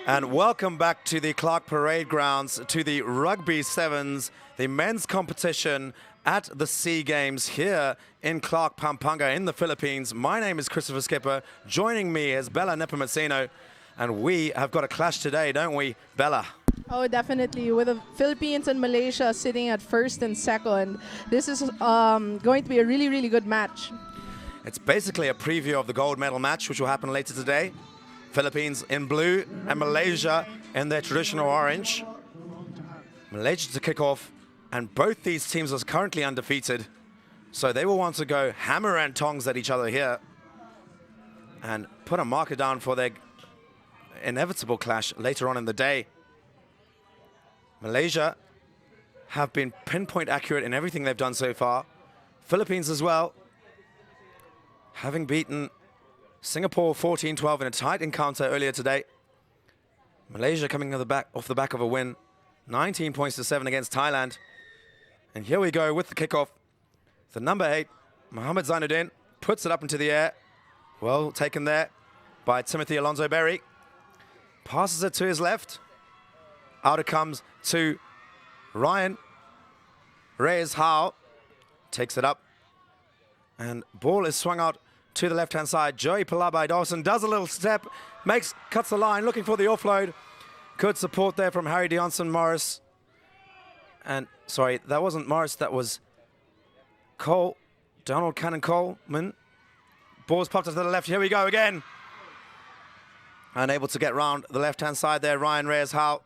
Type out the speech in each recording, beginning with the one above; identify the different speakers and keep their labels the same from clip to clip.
Speaker 1: And welcome back to the Clark Parade Grounds, to the Rugby Sevens, the men's competition at the SEA Games here in Clark, Pampanga in the Philippines. My name is Christopher Skipper. Joining me is Bella Nepomuceno. And we have got a clash today, don't we, Bella?
Speaker 2: Oh, definitely. With the Philippines and Malaysia sitting at first and second, this is going to be a really, really good match.
Speaker 1: It's basically a preview of the gold medal match, which will happen later today. Philippines in blue and Malaysia in their traditional orange. Malaysia to kick off, and both these teams are currently undefeated. So they will want to go hammer and tongs at each other here and put a marker down for their inevitable clash later on in the day. Malaysia have been pinpoint accurate in everything they've done so far. Philippines as well, having beaten Singapore 14-12 in a tight encounter earlier today. Malaysia coming off the back of a win, 19 points to 7 against Thailand. And here we go with the kickoff. The number 8, Mohamed Zainuddin, puts it up into the air. Well taken there by Timothy Alonso Berry. Passes it to his left. Out it comes to Ryan Reyes Howe. Takes it up. And ball is swung out to the left-hand side. Joey Palabai Dawson does a little step, cuts the line, looking for the offload. Good support there from Harry Deonson Morris. And, sorry, that wasn't Morris, that was Cole, Donald Cannon Coleman. Ball's popped to the left, here we go again. Unable to get round the left-hand side there, Ryan Reyes Howe.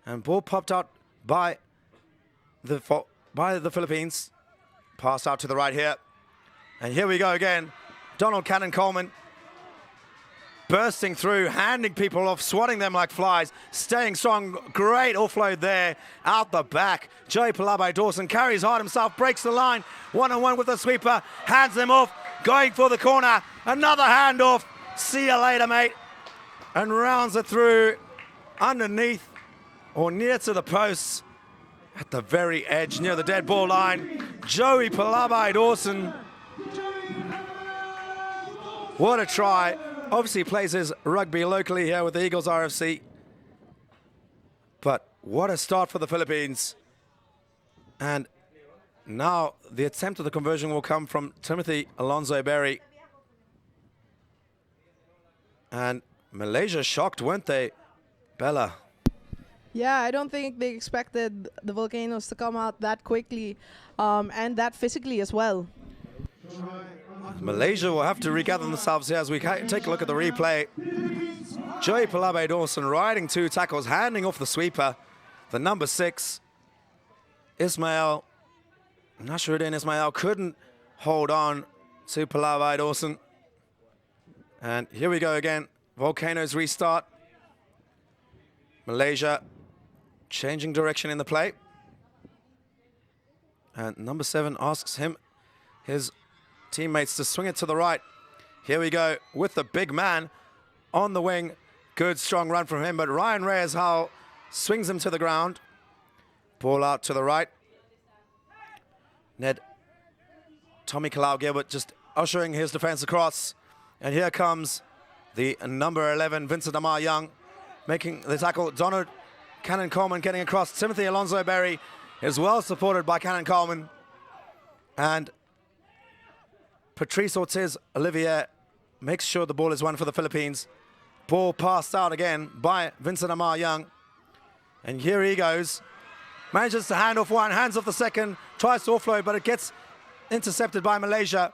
Speaker 1: And ball popped out by the Philippines. Passed out to the right here. And here we go again. Donald Cannon Coleman bursting through, handing people off, swatting them like flies, staying strong. Great offload there, out the back. Joey Palabai Dawson carries hard himself, breaks the line, one-on-one with the sweeper, hands them off, going for the corner. Another handoff. See you later, mate. And rounds it through underneath or near to the posts at the very edge, near the dead ball line. Joey Palabai Dawson. What a try. Obviously plays his rugby locally here with the Eagles RFC. But what a start for the Philippines. And now the attempt at the conversion will come from Timothy Alonso Berry. And Malaysia shocked, weren't they, Bella?
Speaker 2: Yeah, I don't think they expected the Volcanoes to come out that quickly and that physically as well.
Speaker 1: Malaysia will have to regather themselves here as we take a look at the replay. Joey Palabai Dawson riding 2 tackles, handing off the sweeper. The number 6, Ismail, Nasruddin Ismail, couldn't hold on to Palabai Dawson. And here we go again. Volcanoes restart. Malaysia changing direction in the play. And number 7 asks his teammates to swing it to the right. Here we go with the big man on the wing. Good strong run from him, but Ryan Reyes Howe swings him to the ground. Ball out to the right. Tommy Kalau Gilbert just ushering his defense across. And here comes the number 11, Vincent Amar Young, making the tackle. Donald Cannon Coleman getting across. Timothy Alonso Berry is well supported by Cannon Coleman. And Patrice Ortiz Olivier makes sure the ball is won for the Philippines. Ball passed out again by Vincent Amar Young. And here he goes. Manages to hand off one, hands off the second, tries to offload, but it gets intercepted by Malaysia.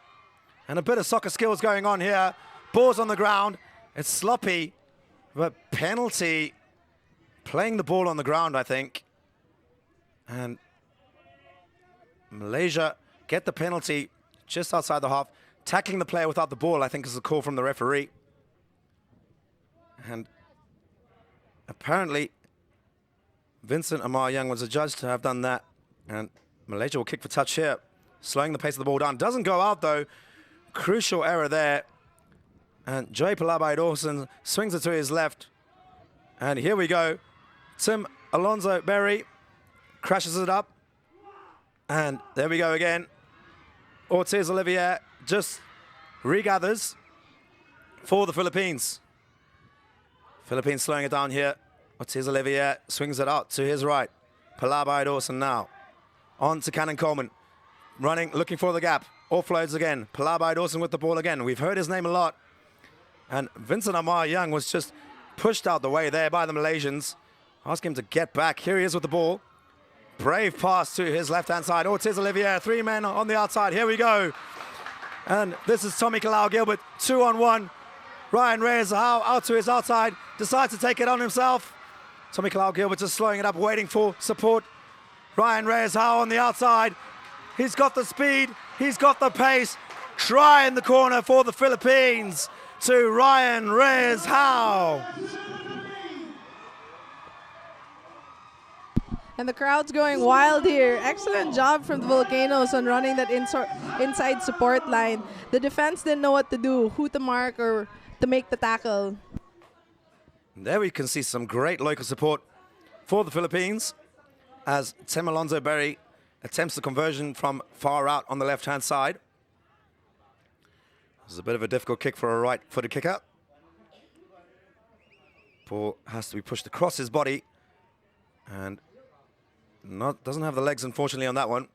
Speaker 1: And a bit of soccer skills going on here. Ball's on the ground. It's sloppy, but penalty. Playing the ball on the ground, I think. And Malaysia get the penalty just outside the half. Tackling the player without the ball, I think, is a call from the referee. And apparently, Vincent Amar Young was adjudged to have done that. And Malaysia will kick for touch here, slowing the pace of the ball down. Doesn't go out, though. Crucial error there. And Joey Palabai Dawson swings it to his left. And here we go. Tim Alonso Berry crashes it up. And there we go again. Ortiz Olivier just regathers for the Philippines. Philippines slowing it down here. Ortiz Olivier swings it out to his right. Palabai Dawson now. On to Cannon Coleman. Running, looking for the gap. Offloads again. Palabai Dawson with the ball again. We've heard his name a lot. And Vincent Amar Young was just pushed out the way there by the Malaysians. Ask him to get back. Here he is with the ball. Brave pass to his left-hand side. Ortiz Olivier, 3 men on the outside. Here we go. And this is Tommy Kalau-Gilbert, 2-on-1. Ryan Reyes out to his outside. Decides to take it on himself. Tommy Kalau-Gilbert just slowing it up, waiting for support. Ryan Reyes on the outside. He's got the speed. He's got the pace. Try in the corner for the Philippines to Ryan Reyes Howe.
Speaker 2: And the crowd's going wild here. Excellent job from the Volcanoes on running that inside support line. The defense didn't know what to do, who to mark or to make the tackle.
Speaker 1: There we can see some great local support for the Philippines as Tim Alonzo Berry attempts the conversion from far out on the left-hand side. This is a bit of a difficult kick for a right-footed kicker. Ball has to be pushed across his body and doesn't have the legs, unfortunately, on that one.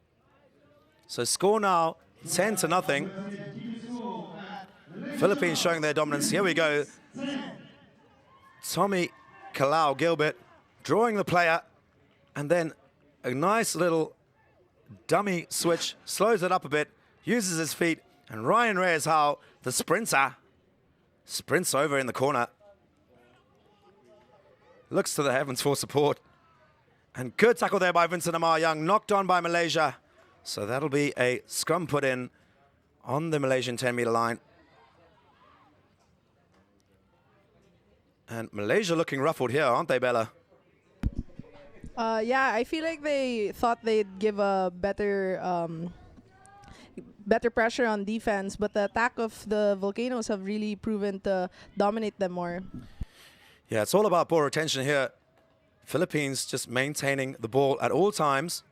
Speaker 1: So score now 10-0. Philippines showing their dominance. Here we go. Tommy Kalau-Gilbert drawing the player, and then a nice little dummy switch, slows it up a bit, uses his feet, and Ryan Reyes Howe, the sprinter, sprints over in the corner. Looks to the heavens for support. And good tackle there by Vincent Amar Young, knocked on by Malaysia. So that'll be a scrum put in on the Malaysian 10-meter line. And Malaysia looking ruffled here, aren't they, Bella?
Speaker 2: Yeah, I feel like they thought they'd give a better pressure on defense, but the attack of the Volcanoes have really proven to dominate them more.
Speaker 1: Yeah, it's all about ball retention here. Philippines just maintaining the ball at all times.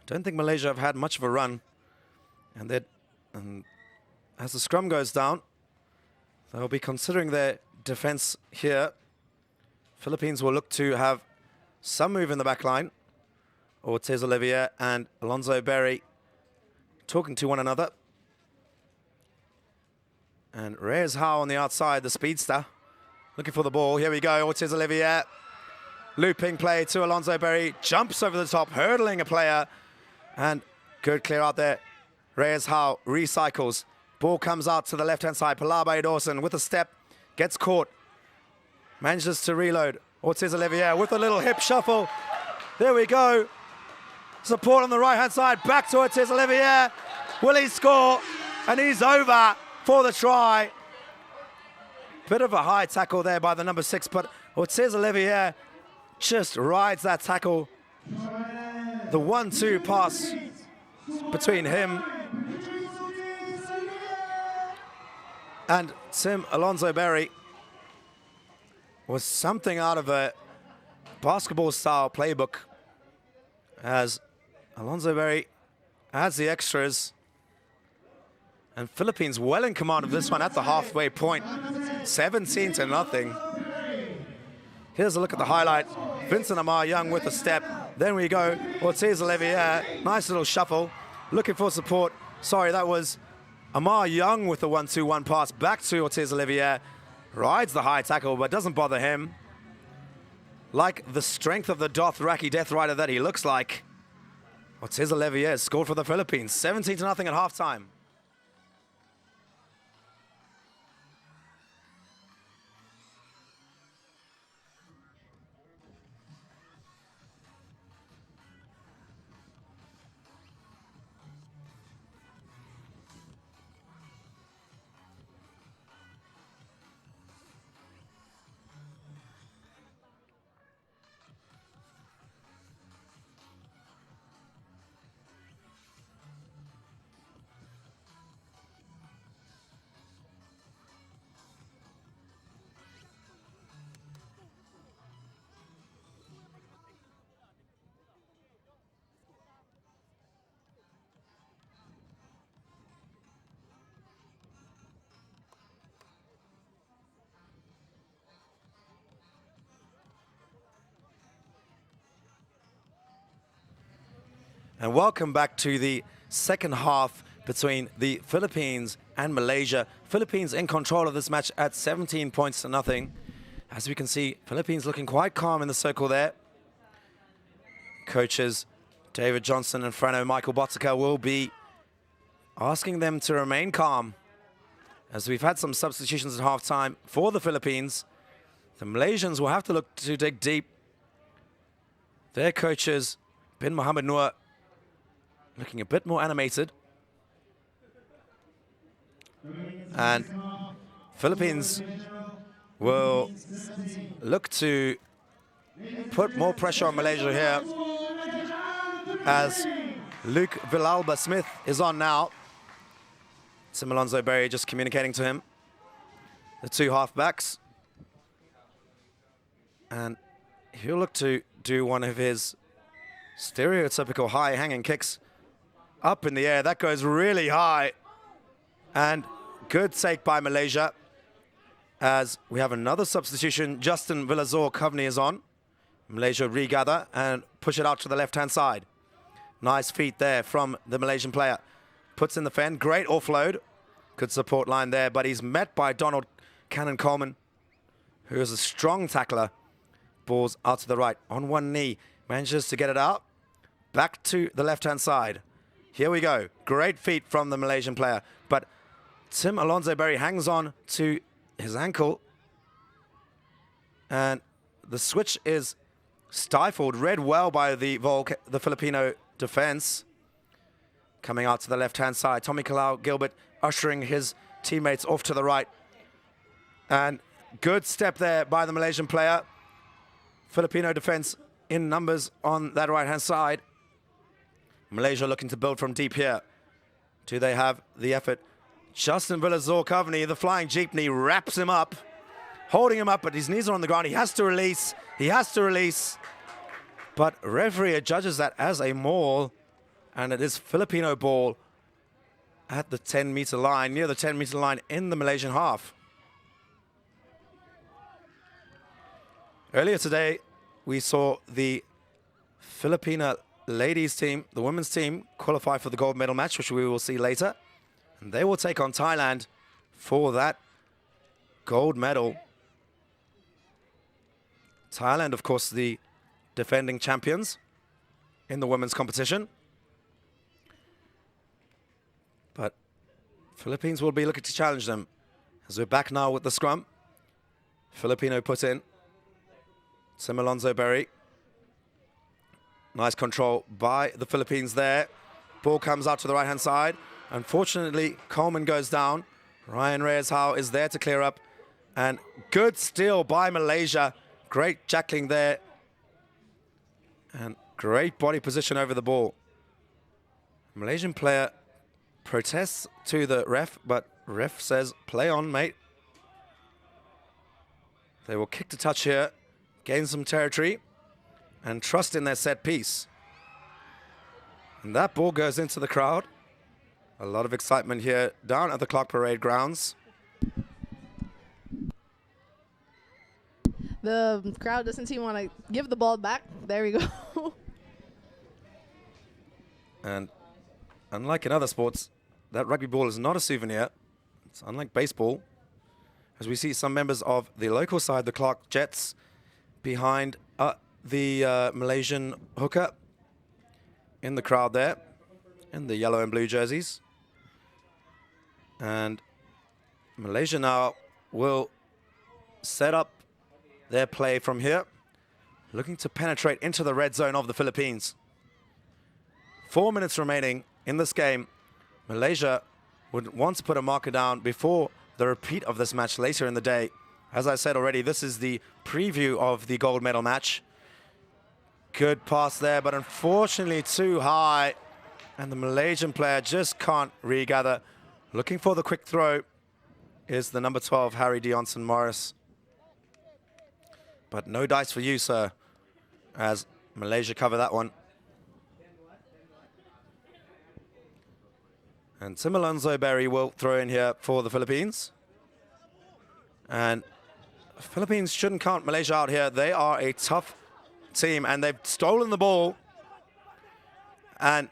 Speaker 1: I don't think Malaysia have had much of a run. And as the scrum goes down, they'll be considering their defense here. Philippines will look to have some move in the back line. Ortiz Olivier and Alonzo Berry talking to one another. And Reyes Howe on the outside, the speedster, looking for the ball. Here we go, Ortiz Olivier. Looping play to Alonzo Berry, jumps over the top, hurdling a player. And good clear out there. Reyes Howe recycles. Ball comes out to the left-hand side. Palabai Dawson with a step, gets caught. Manages to reload. Ortiz Olivier with a little hip shuffle. There we go. Support on the right-hand side. Back to Ortiz Olivier. Will he score? And he's over for the try. Bit of a high tackle there by the number 6, but Ortiz Olivier just rides that tackle. The 1-2 pass between him and Tim Alonzo Berry was something out of a basketball-style playbook, as Alonzo Berry adds the extras. And Philippines well in command of this one at the halfway point, 17-0. Here's a look at the highlight. Vincent Amar Young with a step. Then we go, Ortiz Olivier, nice little shuffle, looking for support. Sorry, that was Amar Young with the 1-2-1 pass back to Ortiz Olivier. Rides the high tackle, but doesn't bother him. Like the strength of the Dothraki Death Rider that he looks like. Ortiz Olivier scored for the Philippines, 17-0 at halftime. And welcome back to the second half between the Philippines and Malaysia. Philippines in control of this match at 17 points to nothing. As we can see, Philippines looking quite calm in the circle there. Coaches David Johnson and Frano Michael Botica will be asking them to remain calm, as we've had some substitutions at halftime for the Philippines. The Malaysians will have to look to dig deep. Their coaches, Bin Mohamed Noor, looking a bit more animated. And Philippines will look to put more pressure on Malaysia here, as Luke Villalba Smith is on now. Tim Alonso Berry just communicating to him. The two halfbacks. And he'll look to do one of his stereotypical high hanging kicks up in the air. That goes really high. And good take by Malaysia, as we have another substitution. Justin Villazor Coveney is on. Malaysia regather and push it out to the left-hand side. Nice feet there from the Malaysian player. Puts in the fend, great offload. Good support line there, but he's met by Donald Cannon Coleman, who is a strong tackler. Balls out to the right, on one knee. Manages to get it out. Back to the left-hand side. Here we go. Great feet from the Malaysian player, but Tim Alonso Berry hangs on to his ankle. And the switch is stifled, read well by the Filipino defense. Coming out to the left-hand side, Tommy Kalau Gilbert ushering his teammates off to the right. And good step there by the Malaysian player. Filipino defense in numbers on that right-hand side. Malaysia looking to build from deep here. Do they have the effort? Justin Villazor Coveney, the flying jeepney, wraps him up, holding him up, but his knees are on the ground. He has to release. He has to release. But referee judges that as a maul, and it is Filipino ball at the 10-meter line, near the 10-meter line in the Malaysian half. Earlier today, we saw the Filipina ladies team, the women's team, qualify for the gold medal match, which we will see later. And they will take on Thailand for that gold medal. Thailand, of course, the defending champions in the women's competition. But Philippines will be looking to challenge them. As we're back now with the scrum. Filipino put in. Tim Alonso Berry. Nice control by the Philippines there. Ball comes out to the right-hand side. Unfortunately, Coleman goes down. Ryan Reyes-Howe is there to clear up. And good steal by Malaysia. Great jackling there. And great body position over the ball. Malaysian player protests to the ref, but ref says, play on, mate. They will kick to touch here, gain some territory, and trust in their set piece. And that ball goes into the crowd. A lot of excitement here down at the Clark Parade grounds.
Speaker 2: The crowd doesn't seem to want to give the ball back. There we go.
Speaker 1: And unlike in other sports, that rugby ball is not a souvenir. It's unlike baseball, as we see some members of the local side, the Clark Jets, behind the Malaysian hooker in the crowd there, in the yellow and blue jerseys. And Malaysia now will set up their play from here, looking to penetrate into the red zone of the Philippines. 4 minutes remaining in this game. Malaysia would want to put a marker down before the repeat of this match later in the day. As I said already, this is the preview of the gold medal match. Good pass there, but unfortunately too high. And the Malaysian player just can't regather. Looking for the quick throw is the number 12, Harry Deonson Morris. But no dice for you, sir, as Malaysia cover that one. And Tim Alonso Berry will throw in here for the Philippines. And Philippines shouldn't count Malaysia out here. They are a tough team, and they've stolen the ball. And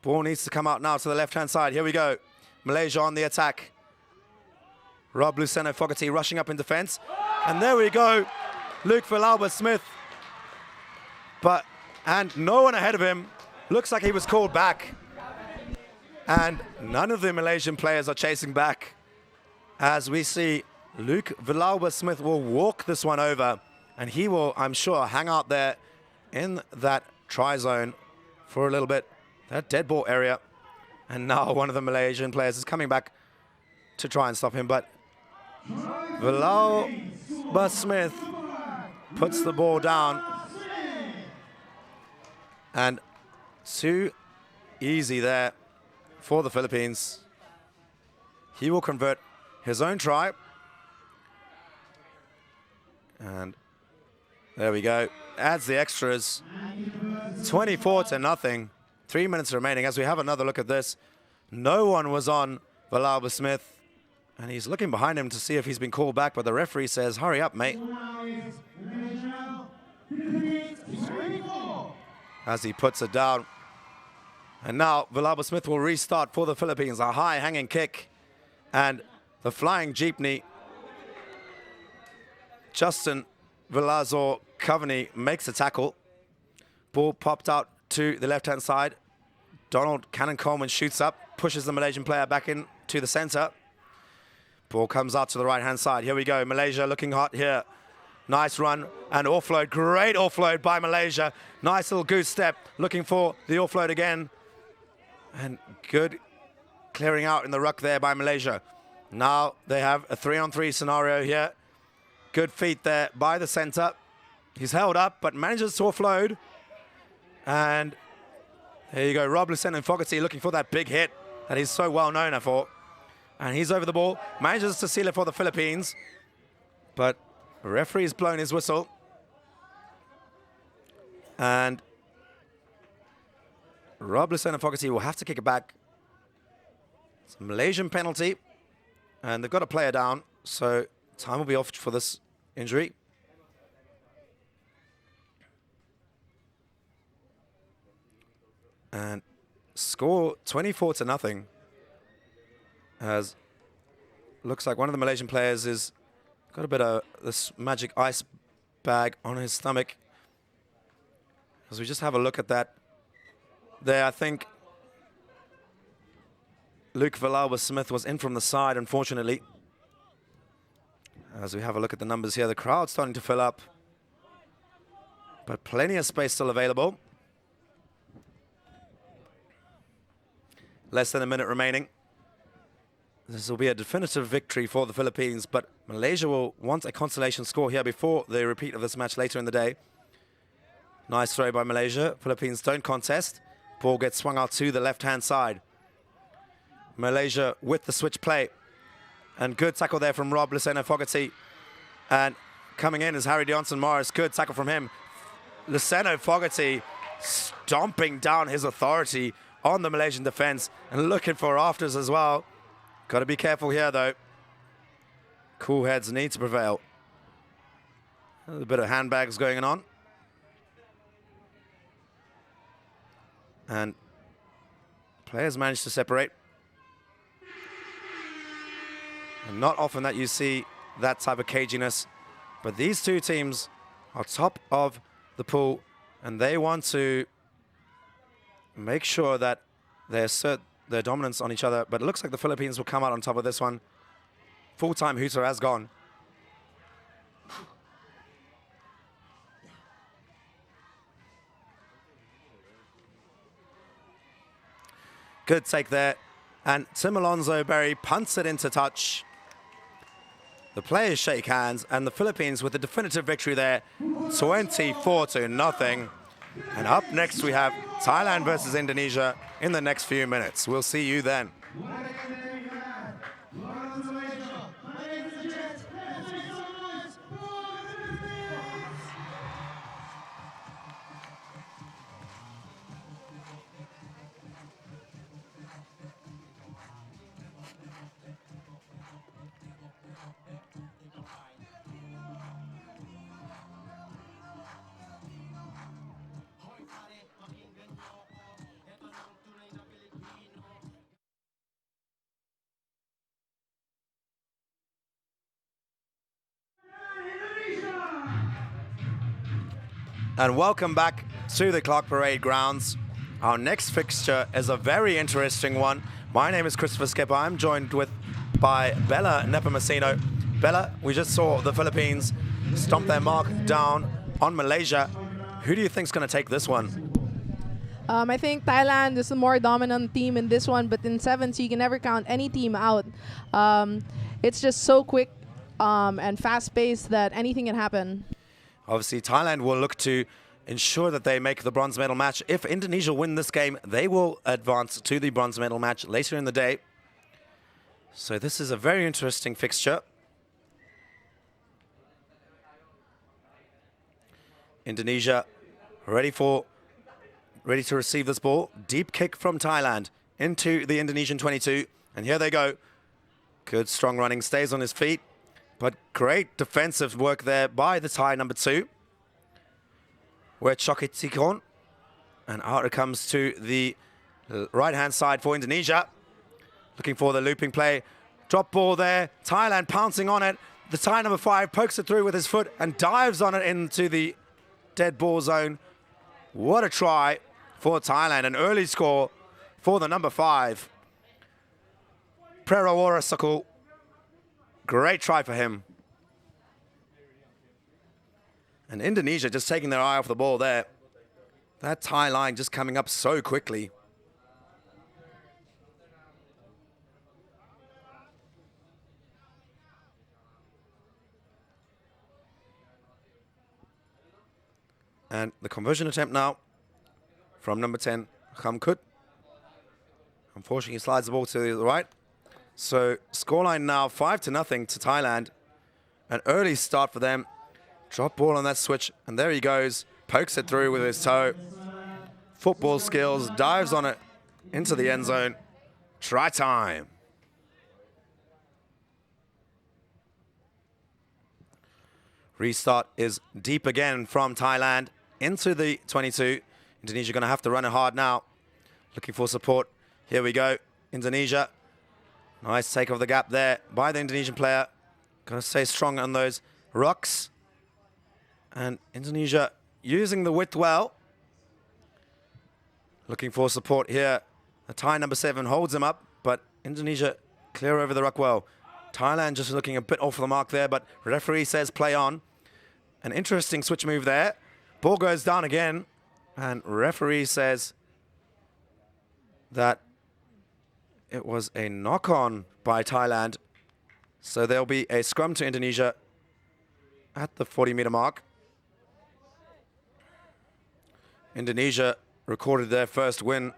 Speaker 1: ball needs to come out now to the left-hand side. Here we go. Malaysia on the attack. Rob Luceno Fogarty rushing up in defense. And there we go. Luke Villalba-Smith. And no one ahead of him. Looks like he was called back. And none of the Malaysian players are chasing back. As we see Luke Villalba-Smith will walk this one over. And he will, I'm sure, hang out there in that try zone for a little bit. That dead ball area. And now one of the Malaysian players is coming back to try and stop him. But Villalba-Smith puts the ball down. And too easy there for the Philippines. He will convert his own try. And there we go. Adds the extras. 24-0. 3 minutes remaining. As we have another look at this, no one was on Villalba-Smith. And he's looking behind him to see if he's been called back, but the referee says, hurry up, mate. As he puts it down. And now Villalba-Smith will restart for the Philippines. A high hanging kick. And the flying jeepney. Justin Vilazor Coveney makes a tackle. Ball popped out to the left-hand side. Donald Cannon Coleman shoots up, pushes the Malaysian player back in to the center. Ball comes out to the right-hand side. Here we go. Malaysia looking hot here. Nice run and offload. Great offload by Malaysia. Nice little goose step. Looking for the offload again. And good clearing out in the ruck there by Malaysia. Now they have a 3-on-3 scenario here. Good feet there by the center. He's held up, but manages to offload. And there you go. Rob Luceno Fogarty looking for that big hit that he's so well known for. And he's over the ball. Manages to seal it for the Philippines. But the referee's blown his whistle. And Rob Luceno Fogarty will have to kick it back. It's a Malaysian penalty. And they've got a player down. So time will be off for this injury. And score 24-0. As looks like one of the Malaysian players is got a bit of this magic ice bag on his stomach. As we just have a look at that there, I think Luke Villalba-Smith was in from the side, unfortunately. As we have a look at the numbers here, the crowd's starting to fill up, but plenty of space still available. Less than a minute remaining. This will be a definitive victory for the Philippines, but Malaysia will want a consolation score here before the repeat of this match later in the day. Nice throw by Malaysia. Philippines don't contest. Ball gets swung out to the left-hand side. Malaysia with the switch play. And good tackle there from Rob Luceno Fogarty. And coming in is Harry Deonson Morris. Good tackle from him. Luceno Fogarty stomping down his authority on the Malaysian defense and looking for afters as well. Got to be careful here, though. Cool heads need to prevail. A bit of handbags going on. And players manage to separate. And not often that you see that type of caginess. But these two teams are top of the pool, and they want to make sure that they assert their dominance on each other. But it looks like the Philippines will come out on top of this one. Full-time hooter has gone. Good take there. And Tim Alonso Berry punts it into touch. The players shake hands, and the Philippines with the definitive victory there, 24-0. And up next we have Thailand versus Indonesia in the next few minutes. We'll see you then. And welcome back to the Clark Parade grounds. Our next fixture is a very interesting one. My name is Christopher Skipper. I'm joined by Bella Nepomuceno. Bella, we just saw the Philippines stomp their mark down on Malaysia. Who do you think is going to take this one?
Speaker 2: I think Thailand is the more dominant team in this one, but in sevens, you can never count any team out. It's just so quick and fast-paced that anything can happen.
Speaker 1: Obviously, Thailand will look to ensure that they make the bronze medal match. If Indonesia win this game, they will advance to the bronze medal match later in the day. So this is a very interesting fixture. Indonesia ready to receive this ball. Deep kick from Thailand into the Indonesian 22. And here they go. Good strong running, stays on his feet. But great defensive work there by the Thai number 2. Where Chokitikon. And out it comes to the right-hand side for Indonesia. Looking for the looping play. Drop ball there. Thailand pouncing on it. The Thai number 5 pokes it through with his foot and dives on it into the dead ball zone. What a try for Thailand. An early score for the number 5. Prerawara Sakul. Great try for him. And Indonesia just taking their eye off the ball there. That Thai line just coming up so quickly. And the conversion attempt now from number 10, Khamkut. Unfortunately, he slides the ball to the right. So scoreline now 5-0 to Thailand. An early start for them. Drop ball on that switch, and there he goes. Pokes it through with his toe. Football skills, dives on it into the end zone. Try time. Restart is deep again from Thailand into the 22. Indonesia going to have to run it hard now. Looking for support. Here we go. Indonesia. Nice take of the gap there by the Indonesian player. Got to stay strong on those rocks. And Indonesia using the width well. Looking for support here. The Thai number 7 holds him up, but Indonesia clear over the ruck well. Thailand just looking a bit off the mark there, but referee says play on. An interesting switch move there. Ball goes down again, and referee says that it was a knock-on by Thailand. So there'll be a scrum to Indonesia at the 40-meter mark. Indonesia recorded their first win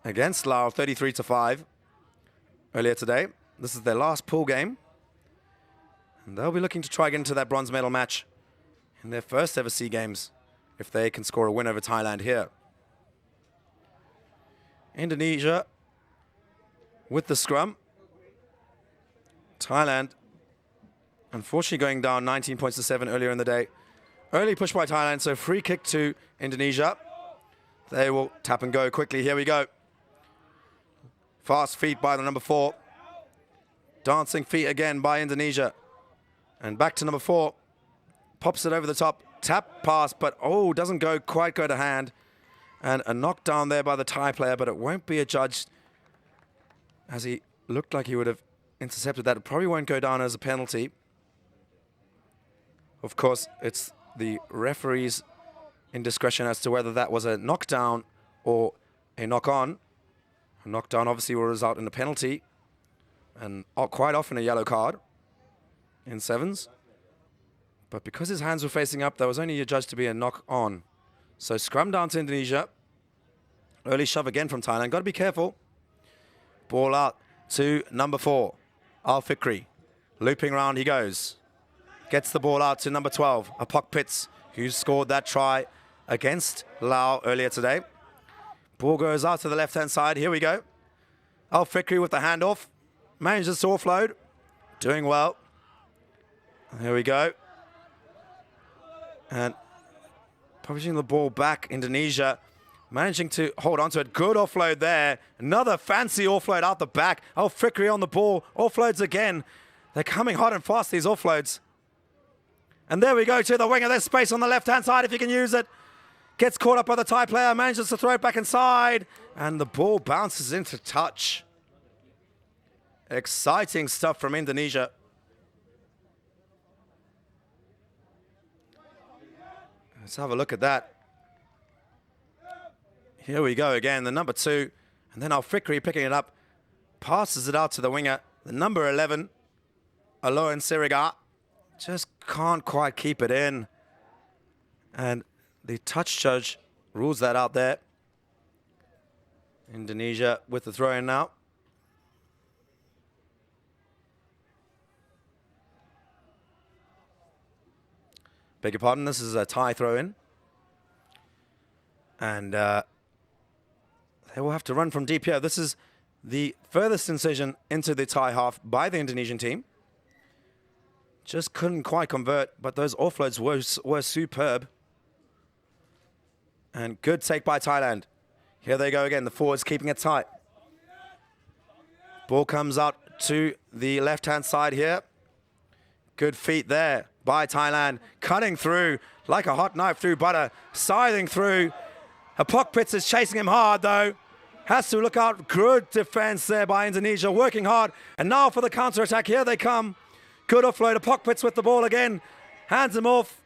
Speaker 1: against Laos, 33-5, earlier today. This is their last pool game. And they'll be looking to try get into that bronze medal match in their first ever SEA Games if they can score a win over Thailand here. Indonesia with the scrum. Thailand, unfortunately, going down 19 points to 7 earlier in the day. Early push by Thailand, so free kick to Indonesia. They will tap and go quickly. Here we go. Fast feet by the number 4. Dancing feet again by Indonesia. And back to number 4. Pops it over the top. Tap pass, but doesn't quite go to hand. And a knockdown there by the Thai player, but it won't be adjudged, as he looked like he would have intercepted that. It probably won't go down as a penalty. Of course, it's the referee's indiscretion as to whether that was a knockdown or a knock-on. A knockdown obviously will result in a penalty, and quite often a yellow card in sevens. But because his hands were facing up, that was only adjudged to be a knock-on. So scrum down to Indonesia. Early shove again from Thailand. Got to be careful. Ball out to number 4, Al Fikri. Looping round he goes. Gets the ball out to number 12, Apok Pitts, who scored that try against Laos earlier today. Ball goes out to the left-hand side. Here we go. Al Fikri with the handoff. Manages to offload. Doing well. Here we go. And pushing the ball back, Indonesia managing to hold on to it. Good offload there. Another fancy offload out the back. Al Fikri on the ball. Offloads again. They're coming hot and fast, these offloads. And there we go to the winger. There's space on the left-hand side if you can use it. Gets caught up by the Thai player, manages to throw it back inside. And the ball bounces into touch. Exciting stuff from Indonesia. Let's have a look at that. Here we go again, the number 2. And then Al-Fikri picking it up. Passes it out to the winger. The number 11, Aloan Siriga. Just can't quite keep it in. And the touch judge rules that out there. Indonesia with the throw in now. Beg your pardon, this is a Thai throw in. And they will have to run from deep here. This is the furthest incision into the Thai half by the Indonesian team. Just couldn't quite convert, but those offloads were superb. And good take by Thailand. Here they go again, the forwards keeping it tight. Ball comes out to the left-hand side here. Good feet there by Thailand. Cutting through like a hot knife through butter. Scything through. Apokpits is chasing him hard though. Has to look out. Good defense there by Indonesia. Working hard. And now for the counter-attack. Here they come. Good offload. Apokpits with the ball again. Hands him off.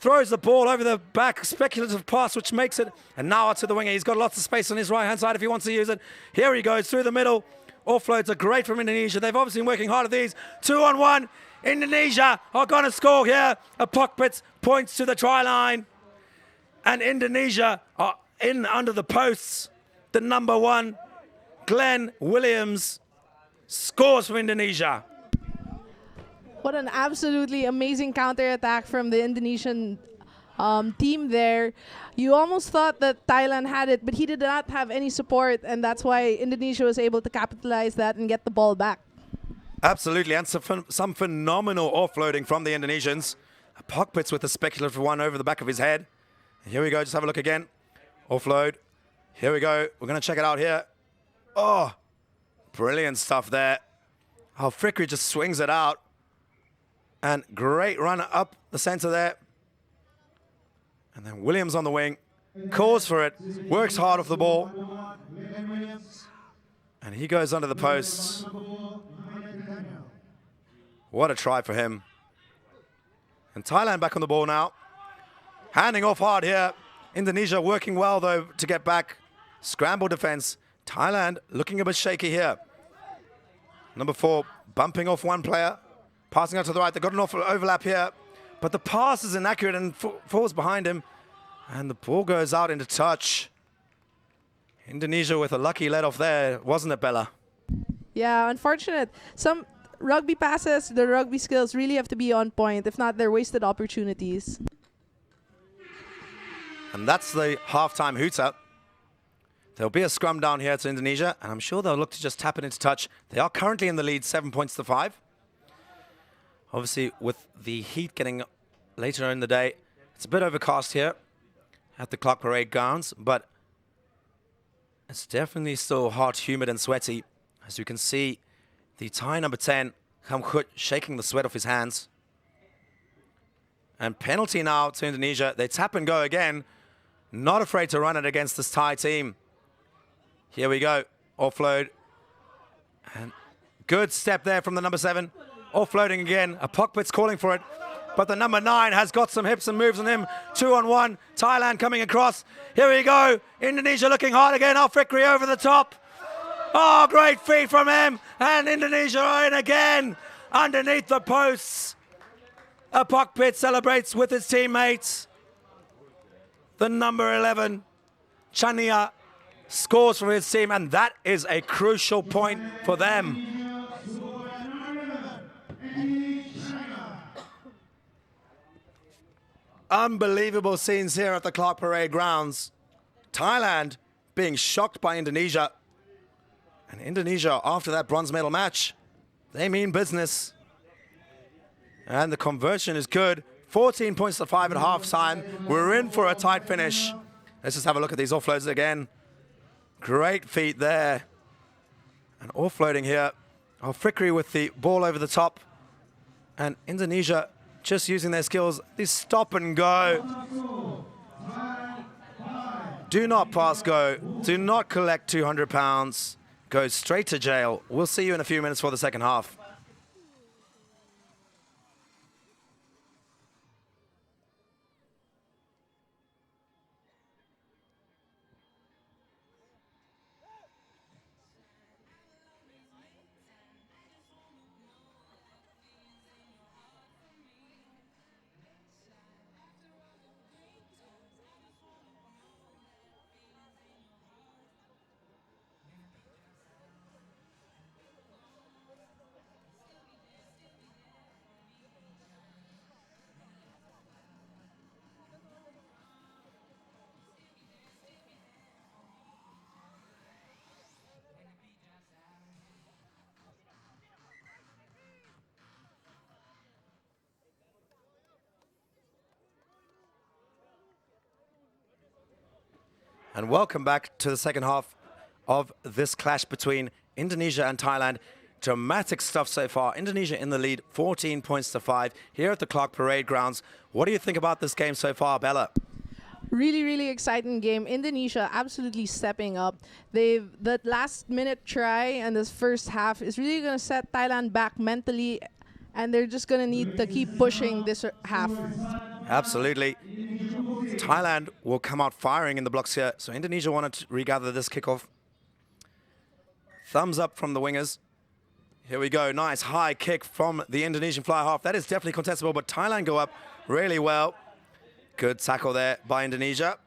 Speaker 1: Throws the ball over the back. Speculative pass which makes it. And now out to the winger. He's got lots of space on his right-hand side if he wants to use it. Here he goes through the middle. Offloads are great from Indonesia. They've obviously been working hard at these. 2-on-1. Indonesia are going to score here. Apokpits points to the try line. And Indonesia are in under the posts. The number 1, Glenn Williams, scores for Indonesia.
Speaker 2: What an absolutely amazing counter-attack from the Indonesian team there. You almost thought that Thailand had it, but he did not have any support, and that's why Indonesia was able to capitalize that and get the ball back.
Speaker 1: Absolutely, and some phenomenal offloading from the Indonesians. Apokpits with a speculative one over the back of his head. Here we go, just have a look again. Offload. Here we go. We're going to check it out here. Oh, brilliant stuff there. Al-Fikri just swings it out. And great run up the center there. And then Williams on the wing. Calls for it. Works hard off the ball. And he goes under the posts. What a try for him. And Thailand back on the ball now. Handing off hard here. Indonesia working well, though, to get back. Scramble defense. Thailand looking a bit shaky here. Number 4, bumping off one player. Passing out to the right. They've got an overlap here. But the pass is inaccurate and falls behind him. And the ball goes out into touch. Indonesia with a lucky let-off there, wasn't it, Bella?
Speaker 2: Yeah, unfortunate. Some rugby passes, the rugby skills really have to be on point. If not, they're wasted opportunities.
Speaker 1: And that's the halftime hooter. There'll be a scrum down here to Indonesia, and I'm sure they'll look to just tap it into touch. They are currently in the lead, 7 points to 5. Obviously, with the heat getting later in the day, it's a bit overcast here at the Clark Parade grounds, but it's definitely still hot, humid, and sweaty. As you can see, the Thai number 10, Khamkhut, shaking the sweat off his hands. And penalty now to Indonesia. They tap and go again. Not afraid to run it against this Thai team. Here we go. Offload. And good step there from the number 7. Offloading again. Apokpits calling for it. But the number 9 has got some hips and moves on him. 2-on-1. Thailand coming across. Here we go. Indonesia looking hard again. Al-Fikri over the top. Oh, great feed from him. And Indonesia are in again. Underneath the posts. Apokpits celebrates with his teammates. The number 11, Chania, scores for his team, and that is a crucial point for them. Unbelievable scenes here at the Clark Parade grounds. Thailand being shocked by Indonesia. And Indonesia, after that bronze medal match, they mean business. And the conversion is good. 14 points to 5 at halftime. We're in for a tight finish. Let's just have a look at these offloads again. Great feet there. And offloading here. Al-Fikri with the ball over the top. And Indonesia just using their skills. This stop and go. Do not pass go. Do not collect 200 pounds. Go straight to jail. We'll see you in a few minutes for the second half. And welcome back to the second half of this clash between Indonesia and Thailand. Dramatic stuff so far. Indonesia in the lead, 14 points to 5 here at the Clark Parade Grounds. What do you think about this game so far, Bella?
Speaker 2: Really, really exciting game. Indonesia absolutely stepping up. That last minute try and this first half is really going to set Thailand back mentally, and they're just going to need to keep pushing this half.
Speaker 1: Absolutely. Thailand will come out firing in the blocks here, so Indonesia wanted to regather this kickoff. Thumbs up from the wingers. Here we go, nice high kick from the Indonesian fly half. That is definitely contestable, but Thailand go up really well. Good tackle there by Indonesia.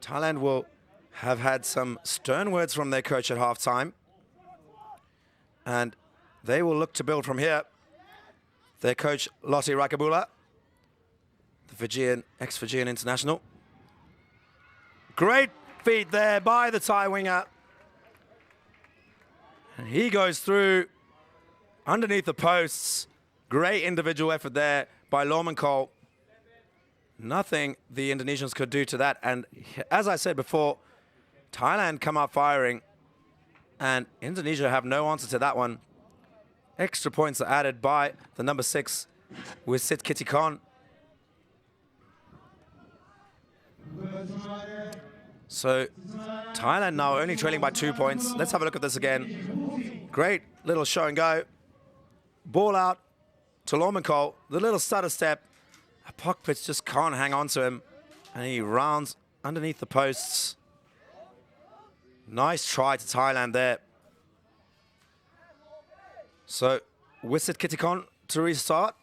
Speaker 1: Thailand will have had some stern words from their coach at halftime, and they will look to build from here. Their coach, Lottie Rakabula, the Fijian, ex-Fijian international. Great feed there by the Thai winger. And he goes through underneath the posts. Great individual effort there by Lorman Cole. Nothing the Indonesians could do to that. And as I said before, Thailand come out firing, and Indonesia have no answer to that one. Extra points are added by the number 6 with Sid Kittikon. So Thailand now only trailing by 2 points. Let's have a look at this again. Great little show and go. Ball out to Lorman Cole. The little stutter step. Pockpits just can't hang on to him, and he rounds underneath the posts. Nice try to Thailand there. So Wisit Kittikon to restart.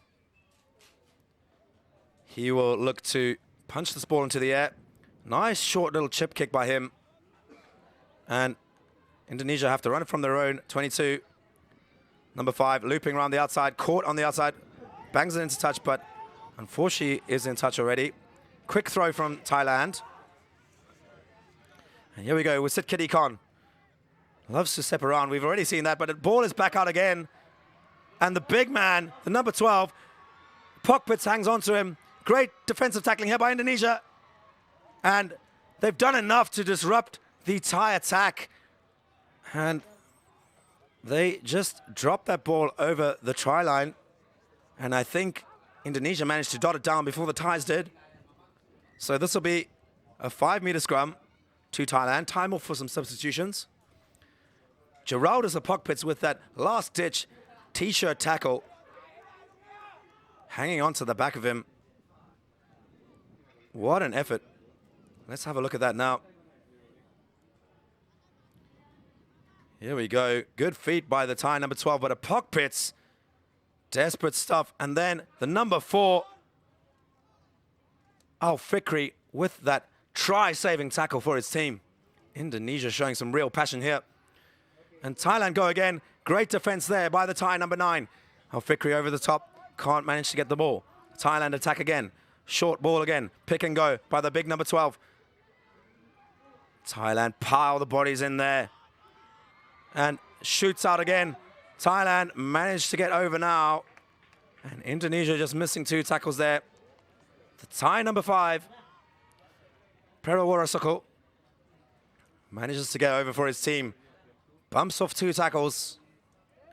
Speaker 1: He will look to punch this ball into the air. Nice short little chip kick by him. And Indonesia have to run it from their own 22. Number 5 looping around the outside, caught on the outside, bangs it into touch, but unfortunately is in touch already. Quick throw from Thailand. And here we go with Sit Kittikon. Loves to step around. We've already seen that, but the ball is back out again. And the big man, the number 12, Pockpits hangs on to him. Great defensive tackling here by Indonesia. And they've done enough to disrupt the Thai attack. And they just dropped that ball over the try line. And I think Indonesia managed to dot it down before the Thais did. So this will be a 5-meter scrum to Thailand. Time off for some substitutions. Geraldus Pockpits with that last-ditch T-shirt tackle. Hanging on to the back of him. What an effort. Let's have a look at that now. Here we go. Good feet by the Thai number 12, but a Pockpits. Desperate stuff. And then the number 4, Al Fikri, with that try-saving tackle for his team. Indonesia showing some real passion here. And Thailand go again. Great defense there by the Thai number 9. Al Fikri over the top. Can't manage to get the ball. Thailand attack again. Short ball again. Pick and go by the big number 12. Thailand pile the bodies in there. And shoots out again. Thailand managed to get over now. And Indonesia just missing 2 tackles there. The Thai number 5, Perawara Soko, manages to get over for his team. Bumps off 2 tackles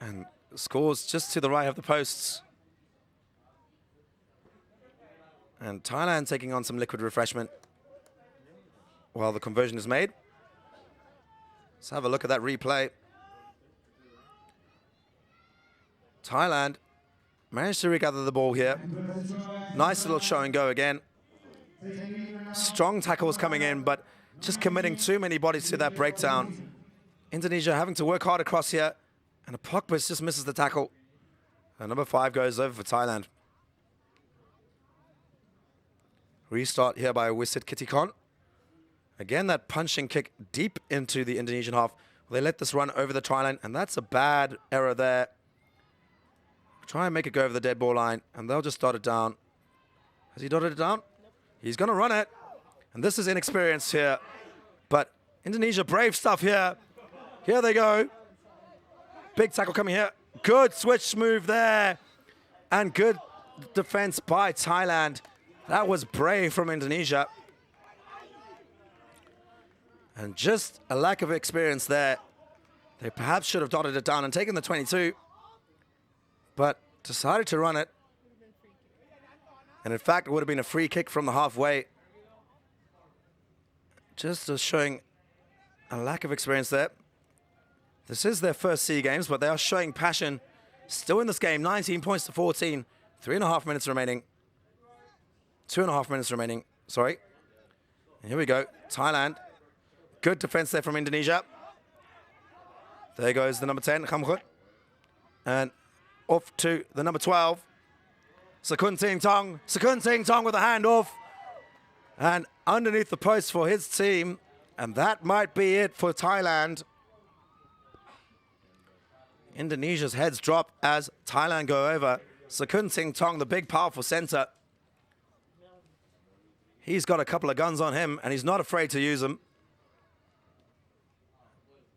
Speaker 1: and scores just to the right of the posts. And Thailand taking on some liquid refreshment while the conversion is made. Let's have a look at that replay. Thailand managed to regather the ball here. Nice little show and go again. Strong tackles coming in, but just committing too many bodies to that breakdown. Indonesia having to work hard across here, and a Pokbus just misses the tackle. And number 5 goes over for Thailand. Restart here by Wisit Kitikon. Again, that punching kick deep into the Indonesian half. They let this run over the try line, and that's a bad error there. Try and make it go over the dead ball line, and they'll just dot it down. Has he dotted it down? He's going to run it. And this is inexperienced here. But Indonesia, brave stuff here. Here they go. Big tackle coming here. Good switch move there. And good defense by Thailand. That was brave from Indonesia. And just a lack of experience there. They perhaps should have dotted it down and taken the 22. But decided to run it. And in fact, it would have been a free kick from the halfway. Just showing a lack of experience there. This is their first SEA Games, but they are showing passion still in this game. 19 points to 14. 3.5 minutes remaining. 2.5 minutes remaining, sorry. And here we go, Thailand. Good defense there from Indonesia. There goes the number 10, Khamkhut. And off to the number 12, Sakun Ting Tong. Sakun Ting Tong with a handoff. And underneath the post for his team. And that might be it for Thailand. Indonesia's heads drop as Thailand go over. Sakun Ting Tong, the big, powerful center. He's got a couple of guns on him, and he's not afraid to use them.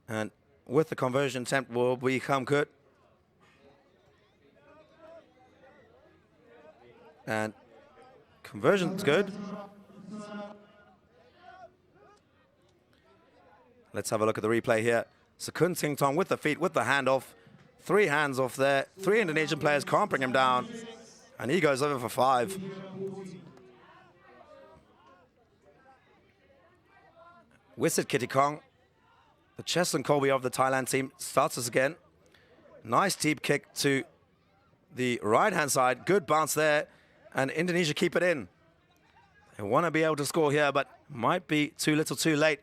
Speaker 1: And with the conversion attempt will be Khamkhut. And conversion's good. Let's have a look at the replay here. Sakun Ting Tong with the feet, with the handoff. 3 hands off there. 3 Indonesian players can't bring him down. And he goes over for 5. Wisit Kitikong, the Cheslin Colby of the Thailand team, starts us again. Nice deep kick to the right-hand side. Good bounce there. And Indonesia keep it in. They want to be able to score here, but might be too little too late.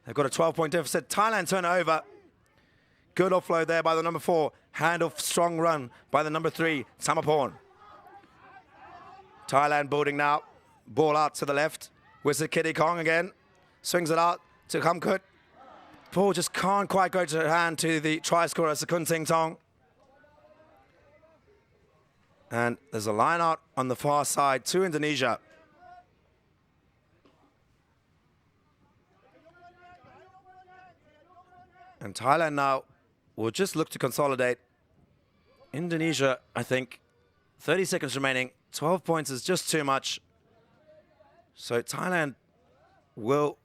Speaker 1: They've got a 12-point deficit. Thailand turn it over. Good offload there by the number 4. Handoff, strong run by the number 3, Samaporn. Thailand building now. Ball out to the left. Wisit Kitikong again. Swings it out to Khamkhut. Ball just can't quite go to hand to the try scorer, Sakun Ting Tong. And there's a line out on the far side to Indonesia. And Thailand now will just look to consolidate. Indonesia, I think, 30 seconds remaining. 12 points is just too much. So Thailand will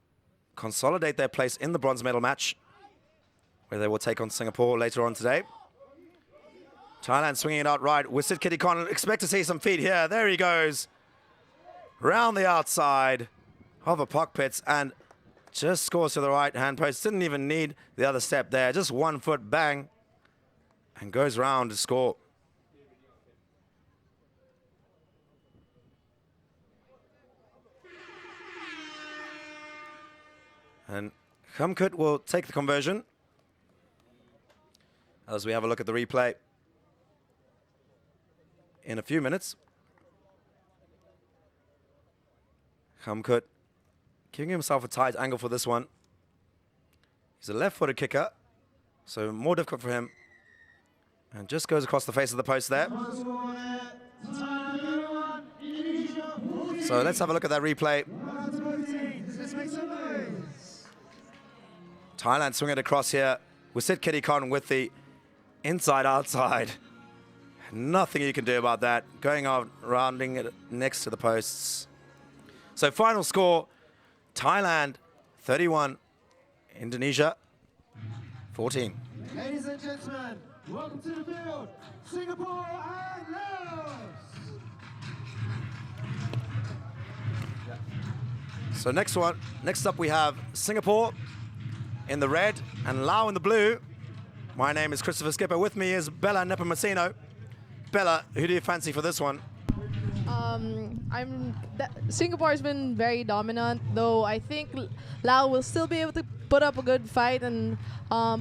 Speaker 1: consolidate their place in the bronze medal match, where they will take on Singapore later on today. Thailand swinging it out right. Wisit Kitikon, expect to see some feet here. There he goes. Round the outside of a puck pits and just scores to the right hand post. Didn't even need the other step there. Just 1 foot, bang, and goes round to score. And Khamkhut will take the conversion as we have a look at the replay in a few minutes. Khamkhut giving himself a tight angle for this one. He's a left-footed kicker, so more difficult for him. And just goes across the face of the post there. So let's have a look at that replay. Thailand swing it across here. Wisit Kitikon with the inside-outside. Nothing you can do about that. Going out, rounding it next to the posts. So final score, Thailand 31, Indonesia 14.
Speaker 3: Ladies and gentlemen, welcome to the field, Singapore and Laos.
Speaker 1: So next up we have Singapore in the red and Laos in the blue. My name is Christopher Skipper. With me is Bella Nepomuceno. Bella, who do you fancy for this one?
Speaker 2: Singapore has been very dominant, though I think Laos will still be able to put up a good fight and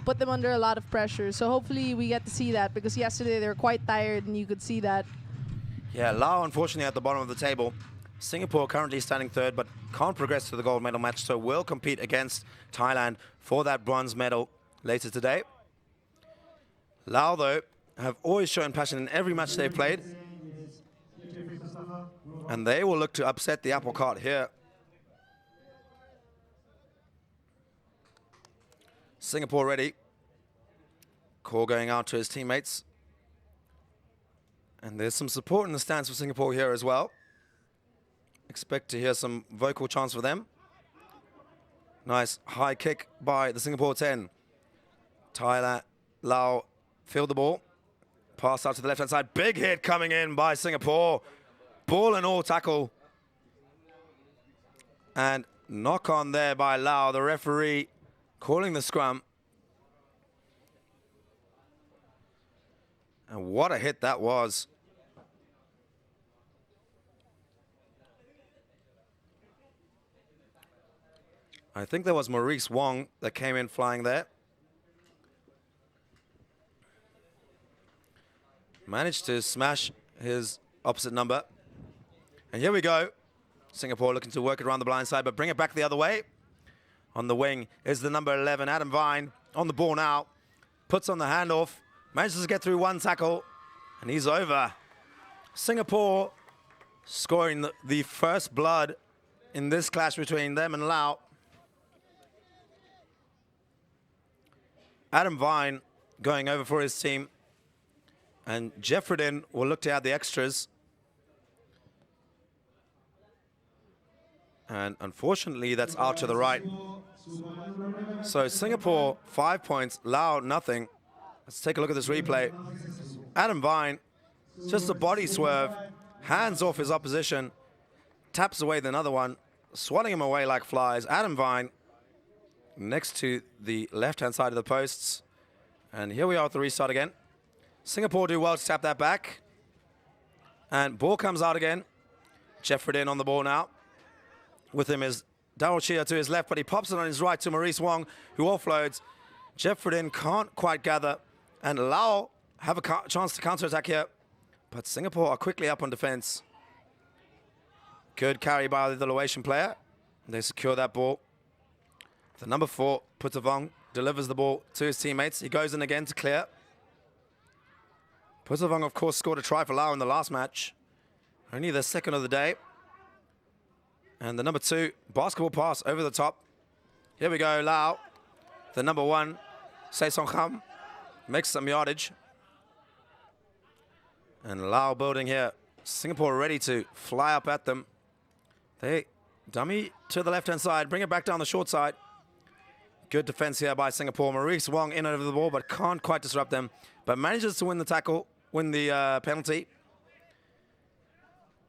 Speaker 2: put them under a lot of pressure. So hopefully we get to see that, because yesterday they were quite tired and you could see that.
Speaker 1: Yeah, Laos unfortunately at the bottom of the table. Singapore currently standing third, but can't progress to the gold medal match, so will compete against Thailand for that bronze medal later today. Laos, though, have always shown passion in every match they've played, and they will look to upset the apple cart here. Singapore ready. Call going out to his teammates. And there's some support in the stands for Singapore here as well. Expect to hear some vocal chants for them. Nice high kick by the Singapore 10. Thailand, Laos field the ball. Pass out to the left-hand side. Big hit coming in by Singapore. Ball and all tackle. And knock on there by Laos. The referee calling the scrum. And what a hit that was. I think there was Maurice Wong that came in flying there. Managed to smash his opposite number. And here we go. Singapore looking to work it around the blind side, but bring it back the other way. On the wing is the number 11, Adam Vine, on the ball now. Puts on the handoff. Manages to get through one tackle. And he's over. Singapore scoring the first blood in this clash between them and Laos. Adam Vine going over for his team. And Jeffredin will look to add the extras. And unfortunately, that's out to the right. So Singapore, 5 points. Laos, nothing. Let's take a look at this replay. Adam Vine, just a body swerve. Hands off his opposition. Taps away another one. Swatting him away like flies. Adam Vine next to the left-hand side of the posts. And here we are at the restart again. Singapore do well to tap that back. And ball comes out again. Jeffredin on the ball now. With him is Darryl Chia to his left, but he pops it on his right to Maurice Wong, who offloads. Jeffredin can't quite gather. And Laos have a chance to counter-attack here. But Singapore are quickly up on defense. Good carry by the Laotian player. They secure that ball. The number 4, Putavong, delivers the ball to his teammates. He goes in again to clear. Putavong, of course, scored a try for Laos in the last match. Only the second of the day. And the number 2, basketball pass over the top. Here we go, Laos. The number 1, Se Song Kham, makes some yardage. And Laos building here. Singapore ready to fly up at them. They dummy to the left-hand side, bring it back down the short side. Good defense here by Singapore. Maurice Wong in over the ball, but can't quite disrupt them. But manages to win the tackle, win the penalty.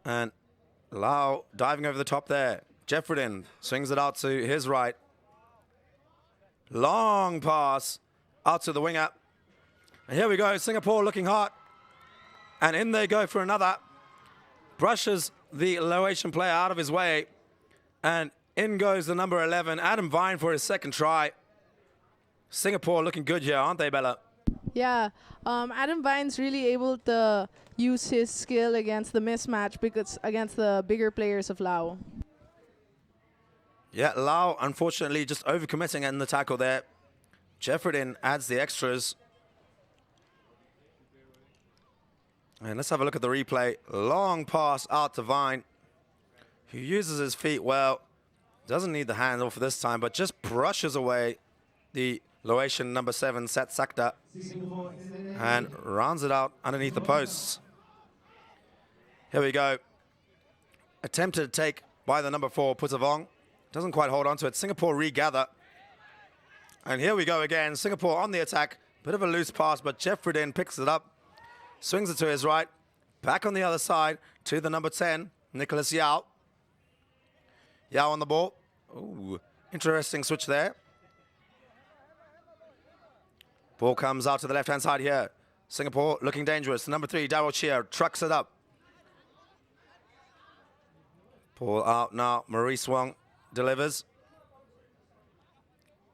Speaker 1: And Laos diving over the top there. Jeffredin swings it out to his right. Long pass out to the winger. And here we go, Singapore looking hot. And in they go for another. Brushes the Laotian player out of his way. And in goes the number 11, Adam Vine, for his second try. Singapore looking good here, aren't they, Bella?
Speaker 2: Yeah, Adam Vine's really able to use his skill against the mismatch, because against the bigger players of Laos.
Speaker 1: Yeah, Laos, unfortunately, just overcommitting in the tackle there. Jeffredin adds the extras. And let's have a look at the replay. Long pass out to Vine, who uses his feet well. Doesn't need the handoff for this time, but just brushes away the Laotian number 7, Sat Sakta, and rounds it out underneath the posts. Here we go. Attempted take by the number 4, Putavong. Doesn't quite hold on to it. Singapore regather. And here we go again. Singapore on the attack. Bit of a loose pass, but Jeffredin picks it up. Swings it to his right. Back on the other side to the number 10, Nicholas Yao. Yao on the ball. Ooh, interesting switch there. Ball comes out to the left-hand side here. Singapore looking dangerous. Number 3, Darryl Cheer, trucks it up. Ball out now. Maurice Wong delivers.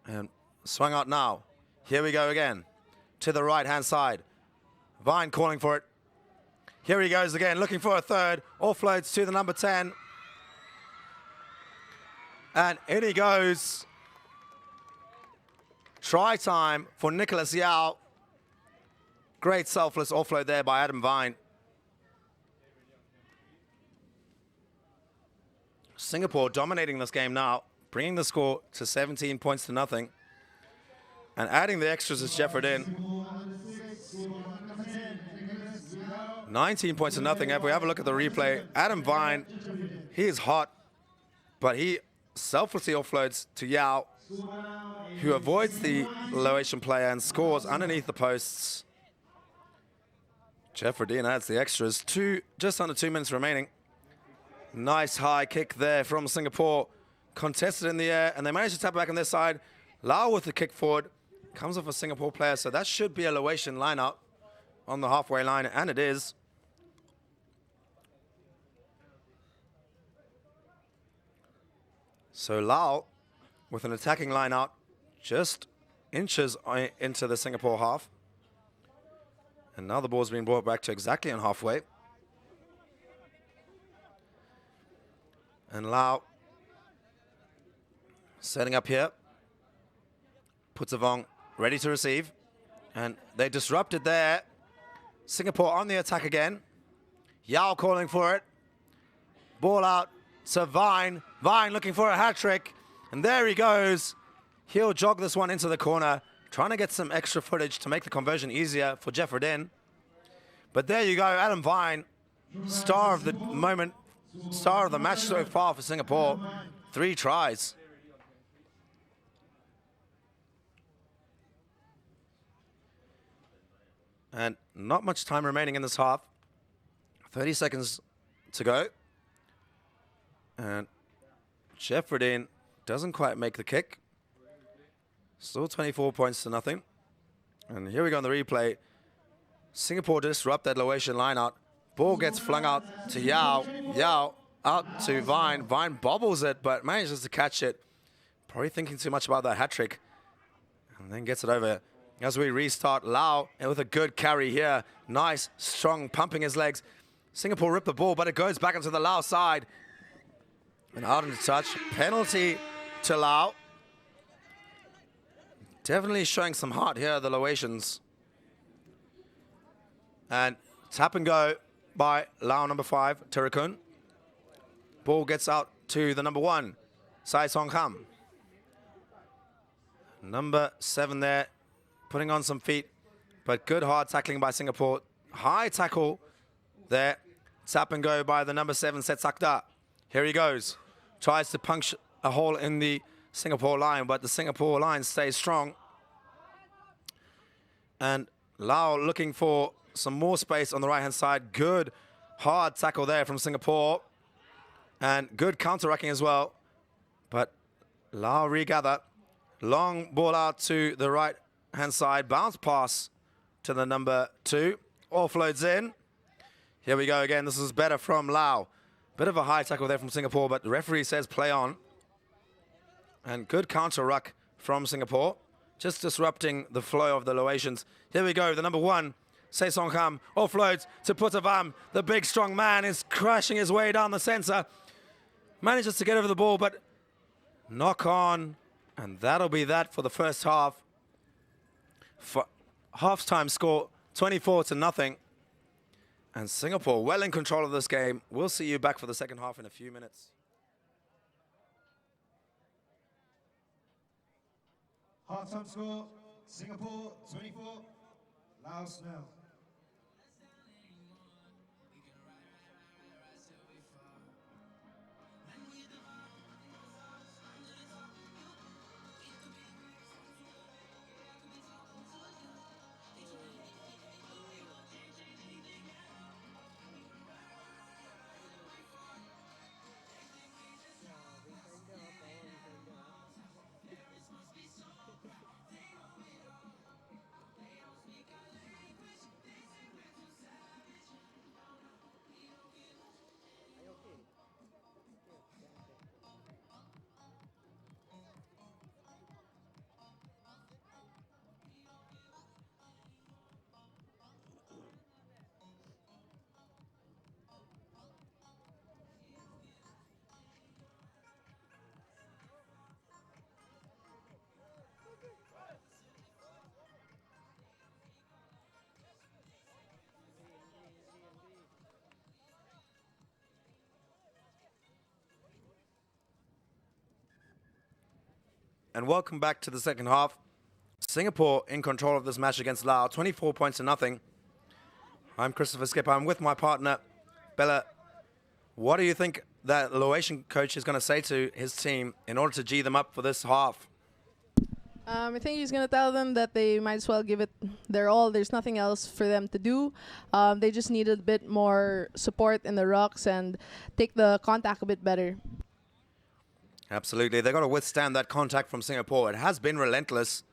Speaker 1: And swung out now. Here we go again. To the right-hand side. Vine calling for it. Here he goes again, looking for a third. Offloads to the number 10. And in he goes. Try time for Nicholas Yao. Great selfless offload there by Adam Vine. Singapore dominating this game now, bringing the score to 17 points to nothing. And adding the extras is Jeffrey 19 points to nothing. If we have a look at the replay, Adam Vine, he is hot, but he selflessly offloads to Yao, who avoids the low Asian player and scores underneath the posts. Jeffrey adds the extras. Just under 2 minutes remaining. Nice high kick there from Singapore. Contested in the air, and they managed to tap back on their side. Lau with the kick forward. Comes off a Singapore player, so that should be a low Asian line-out on the halfway line, and it is. So Lau, with an attacking line-out, just inches into the Singapore half. And now the ball's been brought back to exactly on halfway. And Lau setting up here. Putsavong ready to receive. And they disrupted there. Singapore on the attack again. Yao calling for it. Ball out to Vine. Vine looking for a hat-trick. And there he goes. He'll jog this one into the corner, trying to get some extra footage to make the conversion easier for Jeffrey. But there you go, Adam Vine, star of the moment, star of the match so far for Singapore. 3 tries. And not much time remaining in this half. 30 seconds to go. And Jeffrey doesn't quite make the kick. Still 24 points to nothing. And here we go on the replay. Singapore disrupt that low Asian line out. Ball gets flung out to Yao. Yao out to Vine. Vine bobbles it, but manages to catch it. Probably thinking too much about that hat trick. And then gets it over. As we restart, Lau and with a good carry here. Nice, strong, pumping his legs. Singapore rip the ball, but it goes back into the Lao side. And out into touch. Penalty to Lau. Definitely showing some heart here, the Laotians. And tap and go by Lau number 5, Terrakun. Ball gets out to the number 1, Sai Song Kham. Number 7 there, putting on some feet, but good hard tackling by Singapore. High tackle there. Tap and go by the number 7, Set Sakda. Here he goes. Tries to puncture a hole in the Singapore line, but the Singapore line stays strong. And Lau looking for some more space on the right-hand side. Good hard tackle there from Singapore. And good counter-racking as well. But Lau regather. Long ball out to the right-hand side. Bounce pass to the number 2. Offloads in. Here we go again. This is better from Lau. Bit of a high tackle there from Singapore, but the referee says play on. And good counter-ruck from Singapore. Just disrupting the flow of the Laotians. Here we go, the number 1, Se Song Kham, offloads to Puttavam. The big, strong man is crashing his way down the center. Manages to get over the ball, but knock on. And that'll be that for the first half. For halftime score, 24-0. And Singapore well in control of this game. We'll see you back for the second half in a few minutes.
Speaker 3: Halftime score, Singapore 24, Laos 0.
Speaker 1: and welcome back to the second half. Singapore in control of this match against Laos, 24 points to nothing. I'm Christopher Skipper. I'm with my partner, Bella. What do you think that Laotian coach is going to say to his team in order to G them up for this half?
Speaker 2: I think he's going to tell them that they might as well give it their all. There's nothing else for them to do. They just need a bit more support in the rucks and take the contact a bit better.
Speaker 1: Absolutely. They've got to withstand that contact from Singapore. It has been relentless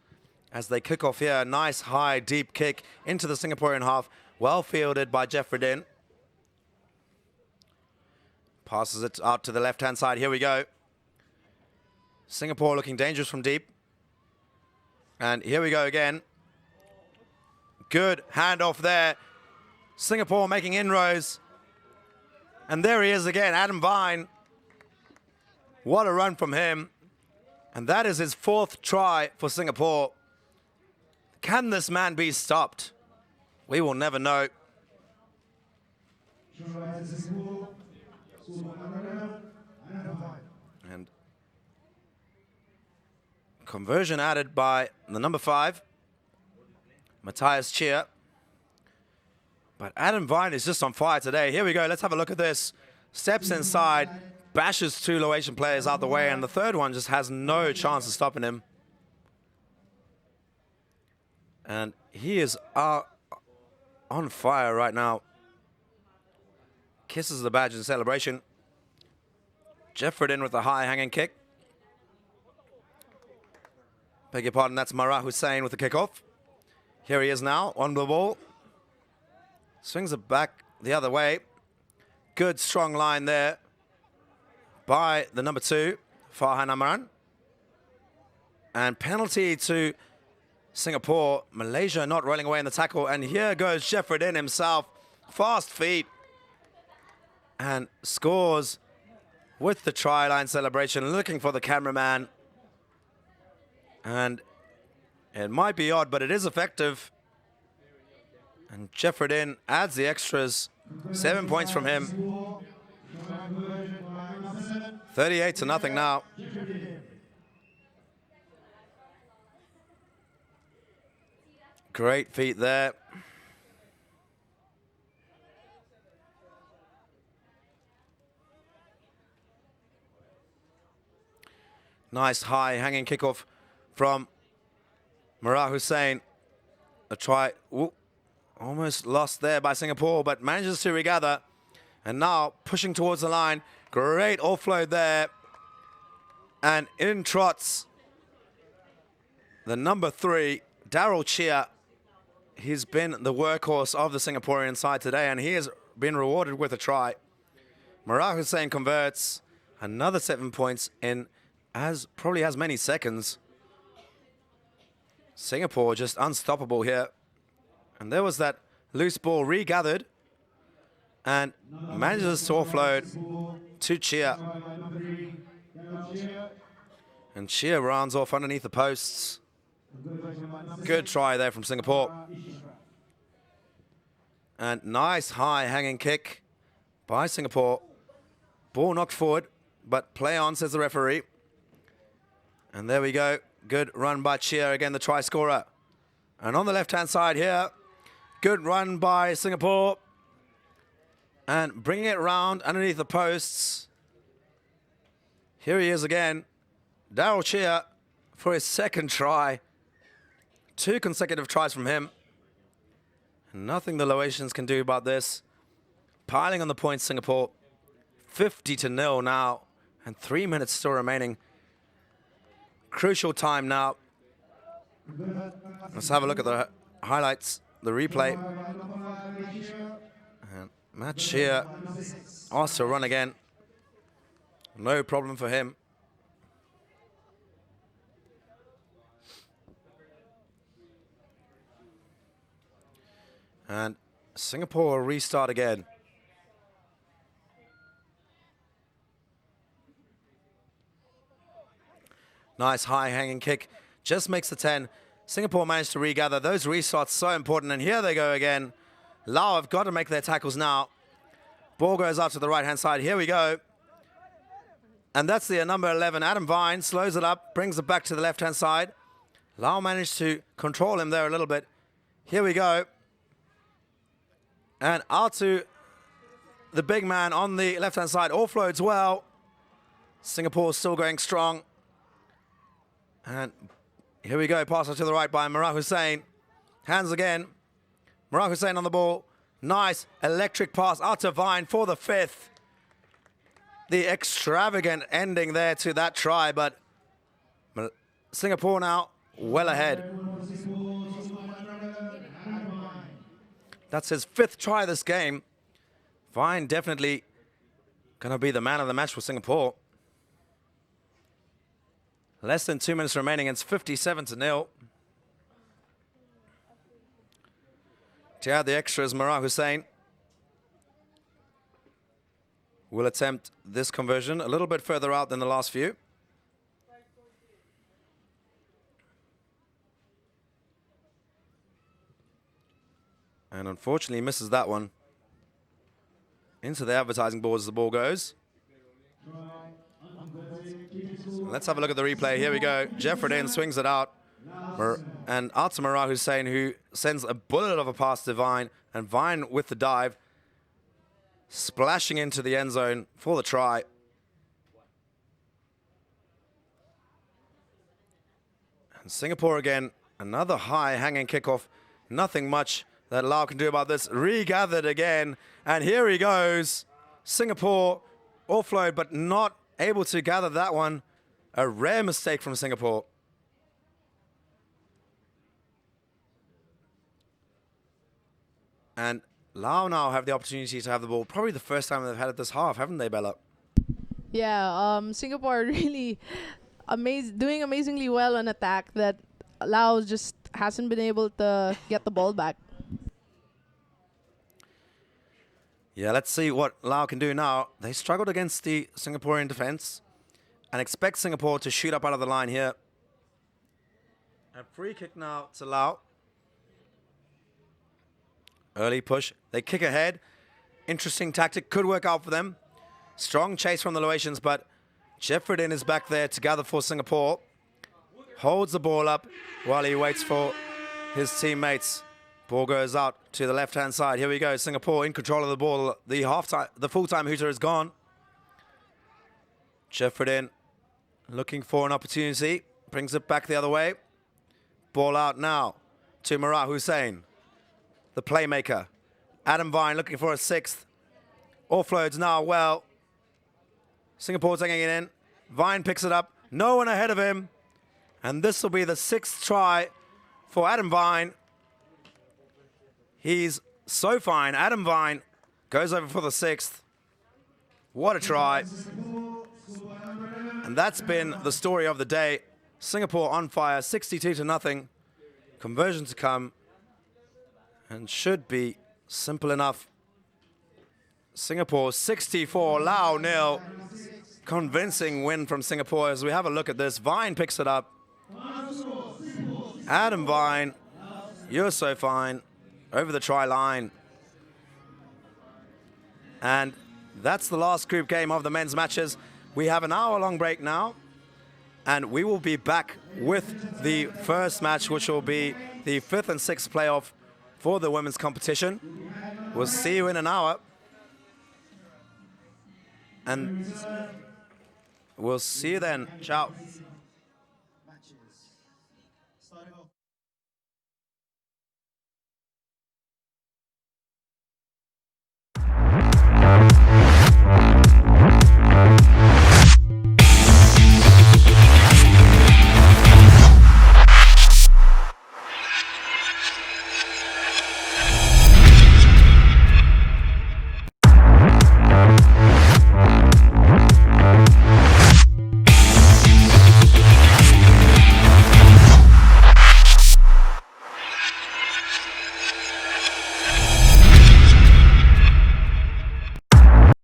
Speaker 1: as they kick off here. A nice, high, deep kick into the Singaporean half. Well fielded by Jeffrey Din. Passes it out to the left-hand side. Here we go. Singapore looking dangerous from deep. And here we go again. Good handoff there. Singapore making inroads. And there he is again, Adam Vine. What a run from him. And that is his 4th try for Singapore. Can this man be stopped? We will never know. And conversion added by the number 5, Matthias Chia. But Adam Vine is just on fire today. Here we go. Let's have a look at this. Steps inside, bashes 2 Laotian players out the way, and the third one just has no chance of stopping him. And he is on fire right now. Kisses the badge in celebration. Jeffrey in with a high hanging kick. Beg your pardon, that's Marah Hussain with the kickoff. Here he is now on the ball. Swings it back the other way. Good strong line there by the number 2, Farhan Amran. And penalty to Singapore. Malaysia not rolling away in the tackle. And here goes Jeffrey Din himself. Fast feet. And scores with the try line celebration, looking for the cameraman. And it might be odd, but it is effective. And Jeffrey Din adds the extras. 7 points from him. 38-0 now. Great feet there. Nice high hanging kickoff from Marah Hussain. A try, almost lost there by Singapore, but manages to regather. And now pushing towards the line. Great offload there. And in trots the number 3, Daryl Chia. He's been the workhorse of the Singaporean side today, and he has been rewarded with a try. Marah Hussain converts another 7 points in probably as many seconds. Singapore just unstoppable here. And there was that loose ball regathered and manages to offload to Chia. And Chia rounds off underneath the posts. Good try there from Singapore. And nice high hanging kick by Singapore. Ball knocked forward, but play on, says the referee. And there we go. Good run by Chia, again the try scorer. And on the left-hand side here, good run by Singapore. And bringing it round underneath the posts. Here he is again. Daryl Chia for his 2nd try. 2 consecutive tries from him. Nothing the Laotians can do about this. Piling on the points, Singapore. 50-0 now. And 3 minutes still remaining. Crucial time now. Let's have a look at the highlights, the replay. And Matt Chia asked to run again. No problem for him. And Singapore will restart again. Nice high hanging kick. Just makes the 10. Singapore managed to regather. Those restarts so important. And here they go again. Laos have got to make their tackles now. Ball goes out to the right-hand side. Here we go. And that's the number 11, Adam Vine, slows it up, brings it back to the left-hand side. Lau managed to control him there a little bit. Here we go. And out to the big man on the left-hand side. Offloads well. Singapore still going strong. And here we go. Pass it to the right by Murad Hussain. Hands again. Murad Hussain on the ball. Nice electric pass out to Vine for the 5th. The extravagant ending there to that try, but Singapore now well ahead. That's his 5th try this game. Vine definitely going to be the man of the match for Singapore. Less than 2 minutes remaining. It's 57-0. To add the extras, Murad Hussain will attempt this conversion a little bit further out than the last few. And unfortunately misses that one. Into the advertising board as the ball goes. Let's have a look at the replay. Here we go. Jeffredin swings it out. And out to Murad Hussain, who sends a bullet of a pass to Vine. And Vine with the dive, splashing into the end zone for the try. And Singapore again, another high hanging kickoff. Nothing much that Lau can do about this. Regathered again, and here he goes. Singapore offload, but not able to gather that one. A rare mistake from Singapore. And Lau now have the opportunity to have the ball. Probably the first time they've had it this half, haven't they, Bella?
Speaker 2: Yeah, Singapore really doing amazingly well on attack that Laos just hasn't been able to get the ball back.
Speaker 1: Yeah, let's see what Lau can do now. They struggled against the Singaporean defense and expect Singapore to shoot up out of the line here. A free kick now to Lau. Early push. They kick ahead. Interesting tactic. Could work out for them. Strong chase from the Laotians, but Jeffredin is back there to gather for Singapore. Holds the ball up while he waits for his teammates. Ball goes out to the left-hand side. Here we go. Singapore in control of the ball. The full-time hooter is gone. Jeffredin looking for an opportunity. Brings it back the other way. Ball out now to Murad Hussain, the playmaker. Adam Vine looking for a 6th. Offloads now well. Singapore taking it in. Vine picks it up. No one ahead of him. And this will be the 6th try for Adam Vine. He's so fine. Adam Vine goes over for the 6th. What a try. And that's been the story of the day. Singapore on fire, 62-0. Conversion to come. And should be simple enough. Singapore 64, Laos 0. Convincing win from Singapore as we have a look at this. Vine picks it up. Adam Vine, you're so fine. Over the try line. And that's the last group game of the men's matches. We have an hour-long break now. And we will be back with the first match, which will be the 5th and 6th playoff for the women's competition. We'll see you in an hour. And we'll see you then. Ciao.